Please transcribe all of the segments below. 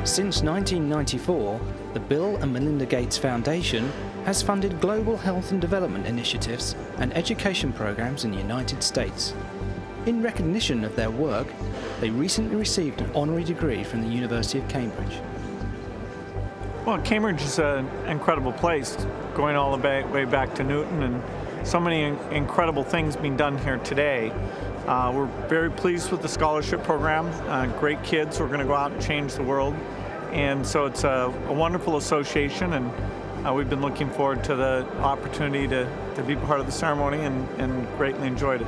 Since 1994, the Bill and Melinda Gates Foundation has funded global health and development initiatives and education programs in the United States. In recognition of their work, they recently received an honorary degree from the University of Cambridge. Well, Cambridge is an incredible place, going all the way back to Newton, and so many incredible things being done here today. We're very pleased with the scholarship program. Great kids who are going to go out and change the world. And so it's a wonderful association, and we've been looking forward to the opportunity to be part of the ceremony and greatly enjoyed it.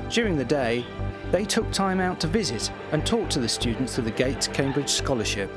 During the day, they took time out to visit and talk to the students of the Gates Cambridge Scholarship.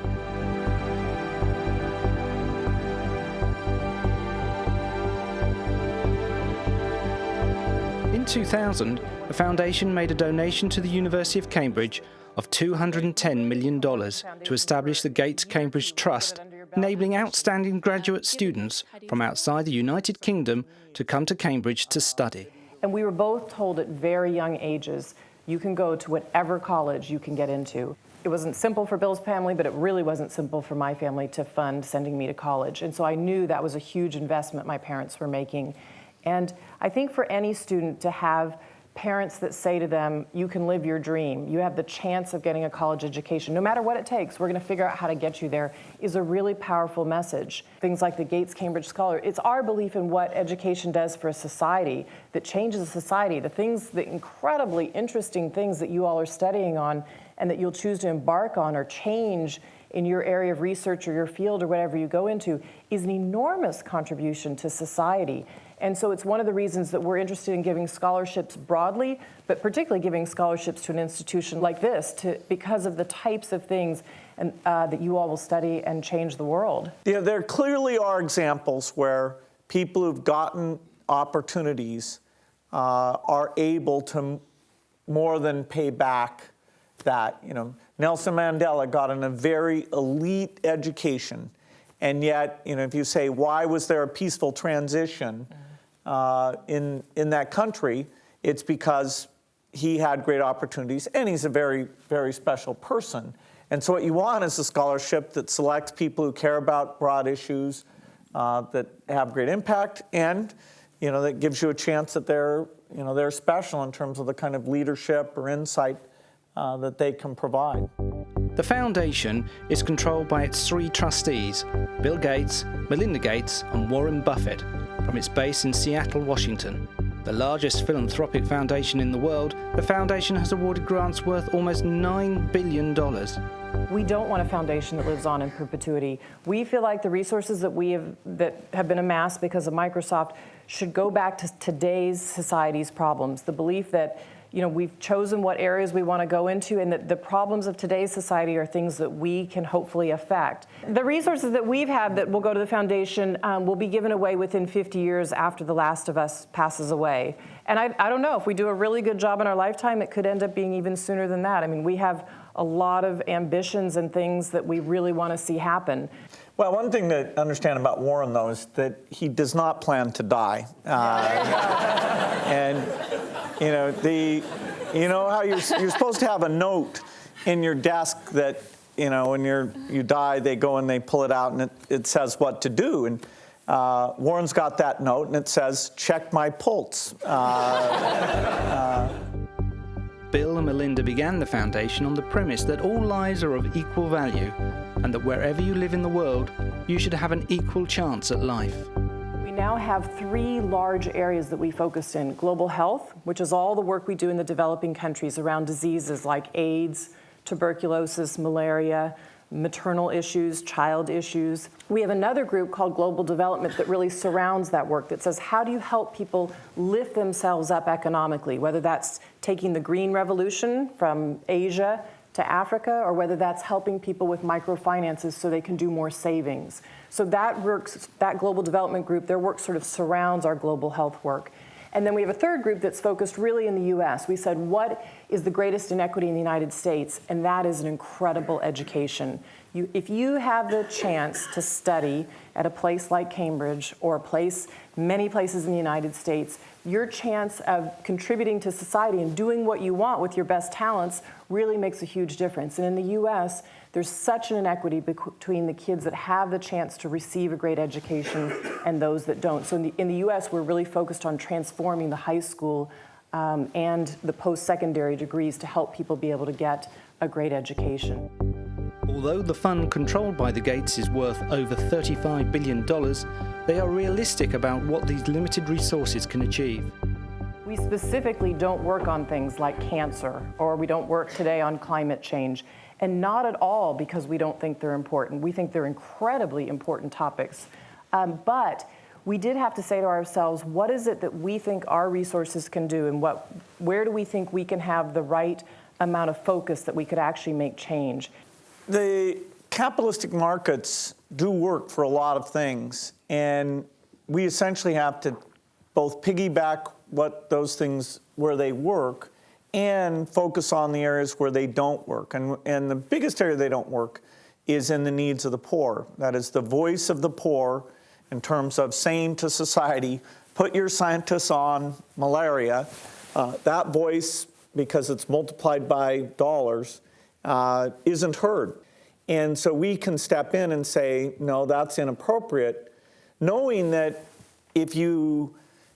In 2000, the foundation made a donation to the University of Cambridge of $210 million to establish the Gates Cambridge Trust, enabling outstanding graduate students from outside the United Kingdom to come to Cambridge to study. And we were both told at very young ages, you can go to whatever college you can get into. It wasn't simple for Bill's family, but it really wasn't simple for my family to fund sending me to college. And so I knew that was a huge investment my parents were making. And I think for any student to have parents that say to them, you can live your dream, you have the chance of getting a college education, no matter what it takes, we're going to figure out how to get you there, is a really powerful message. Things like the Gates Cambridge Scholar, it's our belief in what education does for a society that changes a society, the incredibly interesting things that you all are studying on and that you'll choose to embark on or change in your area of research or your field or whatever you go into is an enormous contribution to society. And so it's one of the reasons that we're interested in giving scholarships broadly, but particularly giving scholarships to an institution like this because of the types of things that you all will study and change the world. Yeah, there clearly are examples where people who've gotten opportunities are able to more than pay back that. You know, Nelson Mandela got in a very elite education, and yet, you know, if you say, why was there a peaceful transition in that country, it's because he had great opportunities, and he's a very, very special person. And so what you want is a scholarship that selects people who care about broad issues that have great impact, and you know, that gives you a chance that they're special in terms of the kind of leadership or insight that they can provide. The foundation is controlled by its three trustees, Bill Gates, Melinda Gates, and Warren Buffett, from its base in Seattle, Washington. The largest philanthropic foundation in the world, the foundation has awarded grants worth almost $9 billion. We don't want a foundation that lives on in perpetuity. We feel like the resources that have been amassed because of Microsoft should go back to today's society's problems. The belief that, you know, we've chosen what areas we want to go into, and that the problems of today's society are things that we can hopefully affect. The resources that we've had that will go to the foundation will be given away within 50 years after the last of us passes away. And I don't know, if we do a really good job in our lifetime, it could end up being even sooner than that. I mean, we have a lot of ambitions and things that we really want to see happen. Well, one thing to understand about Warren, though, is that he does not plan to die. And you know how you're supposed to have a note in your desk that, you know, when you die, they go and they pull it out and it says what to do. And Warren's got that note, and it says, check my pulse. Bill and Melinda began the foundation on the premise that all lives are of equal value, and that wherever you live in the world, you should have an equal chance at life. We now have three large areas that we focus in. Global health, which is all the work we do in the developing countries around diseases like AIDS, tuberculosis, malaria, maternal issues, child issues. We have another group called Global Development that really surrounds that work, that says, how do you help people lift themselves up economically, whether that's taking the green revolution from Asia to Africa, or whether that's helping people with microfinances so they can do more savings. So that Global Development group, their work sort of surrounds our global health work. And then we have a third group that's focused really in the US. We said, what is the greatest inequity in the United States, and that is an incredible education. If you have the chance to study at a place like Cambridge or many places in the United States, your chance of contributing to society and doing what you want with your best talents really makes a huge difference. And in the U.S., there's such an inequity between the kids that have the chance to receive a great education and those that don't. So in the U.S., we're really focused on transforming the high school and the post-secondary degrees to help people be able to get a great education. Although the fund controlled by the Gates is worth over $35 billion, they are realistic about what these limited resources can achieve. We specifically don't work on things like cancer, or we don't work today on climate change, and not at all because we don't think they're important. We think they're incredibly important topics. But we did have to say to ourselves, what is it that we think our resources can do, and where do we think we can have the right amount of focus that we could actually make change? The capitalistic markets do work for a lot of things, and we essentially have to both piggyback what those things where they work and focus on the areas where they don't work. And the biggest area they don't work is in the needs of the poor. That is the voice of the poor in terms of saying to society, put your scientists on malaria. That voice, because it's multiplied by dollars, isn't heard. And so we can step in and say, no, that's inappropriate, knowing that if you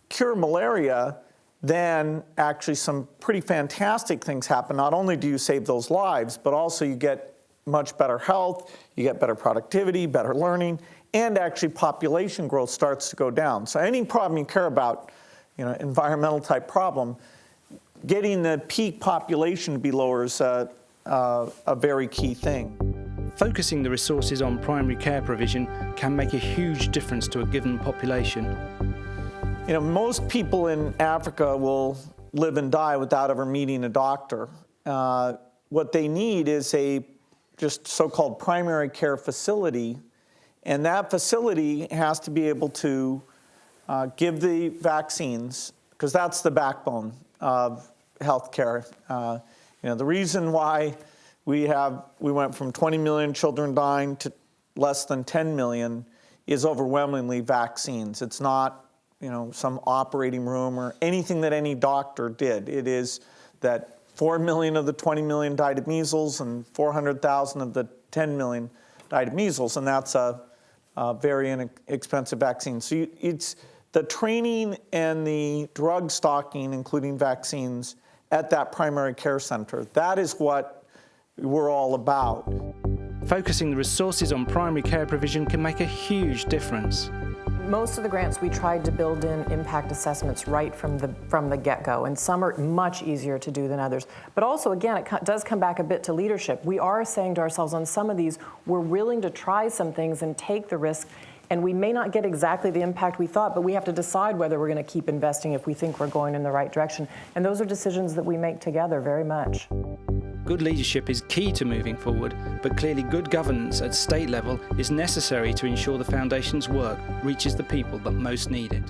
cure malaria, then actually some pretty fantastic things happen. Not only do you save those lives, but also you get much better health, you get better productivity, better learning, and actually population growth starts to go down. So any problem you care about, environmental type problem, getting the peak population to be lower is a very key thing. Focusing the resources on primary care provision can make a huge difference to a given population. Most people in Africa will live and die without ever meeting a doctor. What they need is a just so-called primary care facility, and that facility has to be able to give the vaccines, because that's the backbone of healthcare. The reason why we went from 20 million children dying to less than 10 million is overwhelmingly vaccines. It's not, some operating room or anything that any doctor did. It is that 4 million of the 20 million died of measles and 400,000 of the 10 million died of measles, and that's a very inexpensive vaccine. So it's the training and the drug stocking, including vaccines, at that primary care center. That is what we're all about. Focusing the resources on primary care provision can make a huge difference. Most of the grants we tried to build in impact assessments right from the get-go, and some are much easier to do than others. But also, again, it does come back a bit to leadership. We are saying to ourselves on some of these, we're willing to try some things and take the risk, and we may not get exactly the impact we thought, but we have to decide whether we're going to keep investing if we think we're going in the right direction. And those are decisions that we make together very much. Good leadership is key to moving forward, but clearly good governance at state level is necessary to ensure the Foundation's work reaches the people that most need it.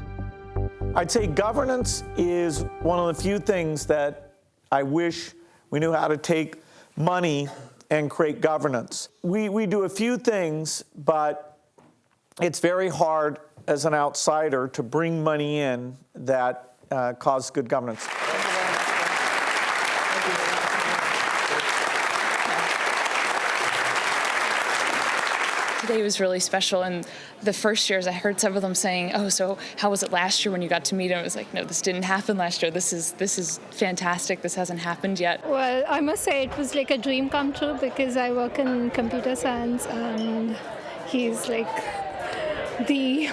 I'd say governance is one of the few things that I wish we knew how to take money and create governance. We do a few things, but it's very hard as an outsider to bring money in that cause good governance. Today was really special, and the first years I heard several of them saying, "Oh, so how was it last year when you got to meet him?" I was like, "No, this didn't happen last year. This is fantastic. This hasn't happened yet." Well, I must say it was like a dream come true because I work in computer science, and he's like the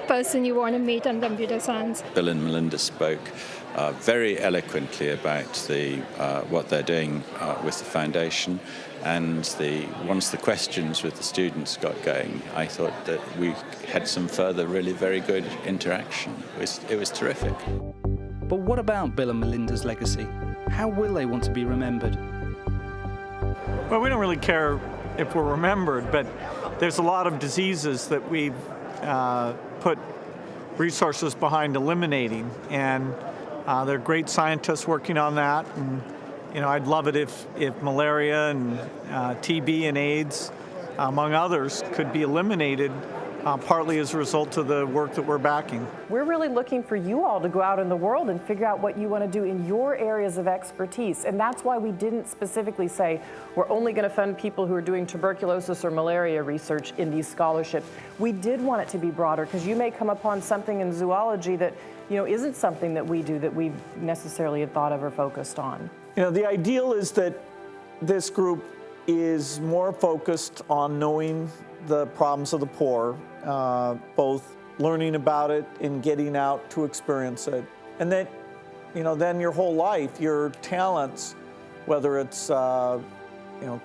person you want to meet on computer science. Bill and Melinda spoke very eloquently about what they're doing with the foundation, and once the questions with the students got going, I thought that we had some further really very good interaction. It was terrific. But what about Bill and Melinda's legacy? How will they want to be remembered? Well, we don't really care if we're remembered, but there's a lot of diseases that we've put resources behind eliminating, and there are great scientists working on that, and I'd love it if malaria and TB and AIDS, among others, could be eliminated partly as a result of the work that we're backing. We're really looking for you all to go out in the world and figure out what you want to do in your areas of expertise. And that's why we didn't specifically say we're only going to fund people who are doing tuberculosis or malaria research in these scholarships. We did want it to be broader because you may come upon something in zoology that isn't something that we do that we necessarily had thought of or focused on. The ideal is that this group is more focused on knowing the problems of the poor, both learning about it and getting out to experience it. And that, then your whole life, your talents, whether it's,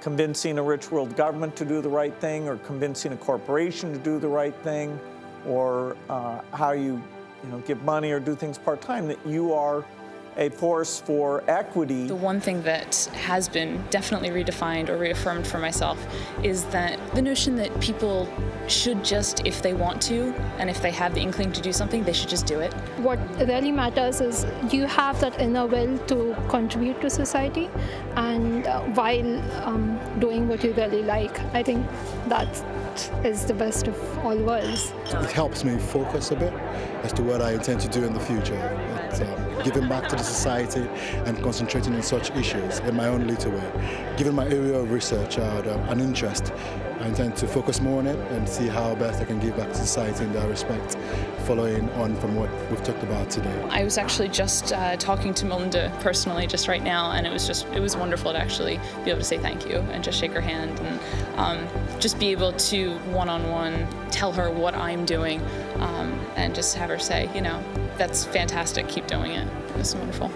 convincing a rich world government to do the right thing or convincing a corporation to do the right thing, or how you, give money or do things part-time, that you are a force for equity. The one thing that has been definitely redefined or reaffirmed for myself is that the notion that people should just, if they want to, and if they have the inkling to do something, they should just do it. What really matters is you have that inner will to contribute to society, and while doing what you really like. I think that is the best of all worlds. It helps me focus a bit as to what I intend to do in the future. It's giving back to the society and concentrating on such issues in my own little way. Given my area of research an interest, I intend to focus more on it and see how best I can give back to society in that respect, following on from what we've talked about today. I was actually just talking to Melinda personally just right now, and it was wonderful to actually be able to say thank you and just shake her hand and just be able to one-on-one tell her what I'm doing and just have her say, that's fantastic, keep doing it. It was wonderful.